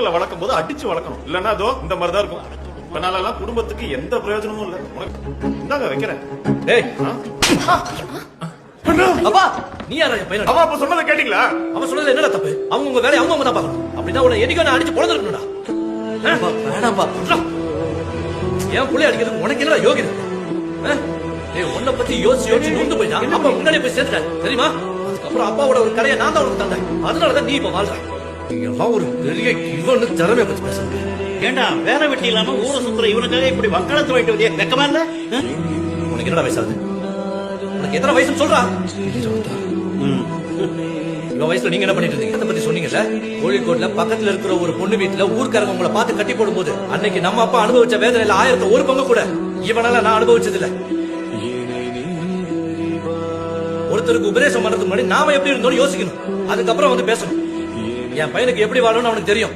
பிள்ளைகளை வளர்க்கும் போது அடிச்சு வளர்க்கணும், இல்லன்னா அதோ இந்த மாதிரிதான் இருக்கும். இப்ப குடும்பத்துக்கு எந்த பிரயோஜனமும் இல்ல. இந்தாங்க வைக்கிறேன். டேய் அப்பா, நீ யாரா என் பையன்? அவன் அப்ப சொன்னதை கேட்டீங்களா? அவன் சொன்னது என்னடா தப்பு? அவங்க உங்க வேலையை அவங்க தான் பார்க்கணும். அப்படின்னா உன்னை என்னைக்கு நான் அடிச்சு பொழந்துருக்கணும்டா. வேணாம்பா, என் புள்ளை அடிக்கிறதுக்கு உனக்கு என்னடா யோகிதை? உன்னை பத்தி யோசிச்சு நொந்து போயிட்டான். அப்பா முன்னாடியே போய் சேர்த்துட்டேன் தெரியுமா? அதுக்கப்புறம் அப்பாவோட ஒரு கடையை நான் தான் உனக்கு தந்தேன். அதனாலதான் நீ இப்ப வாழ்ற. நீங்க எல்லாம் ஒரு பெரிய இவனு திறமையை பத்தி பேச. ஏண்டா வேலை வெட்டி இல்லாம ஊரை சுத்துற இவனுக்காக இப்படி வக்காலத்து வாங்கிட்டு வந்தியா? வெக்கமா இல்ல? உனக்கு என்னடா வயசாகுது? உனக்கு எத்தனை வயசுன்னு சொல்றா? இவ்வளவு வயசுல நீங்க என்ன பண்ணிட்டு இருந்தீங்க? அதை பத்தி சொன்னீங்கல்ல. கோழிக்கோட்ல பக்கத்துல இருக்கிற ஒரு பொண்ணு வீட்டுல ஊர்க்காரங்க உங்களை பார்த்து கட்டி போடும் போது அன்னைக்கு நம்ம அப்பா அனுபவிச்ச வேதனையில 1000 ஒரு பங்கு கூட இவனால நான் அனுபவிச்சது இல்ல. ஒருத்தருக்கு உபதேசம் பண்றதுக்கு முன்னாடி நாம எப்படி இருந்தோம் யோசிக்கணும். அதுக்கப்புறம் வந்து பேசணும். என் பையனுக்கு எப்படி வாழணும்னு அவனுக்கு தெரியும்.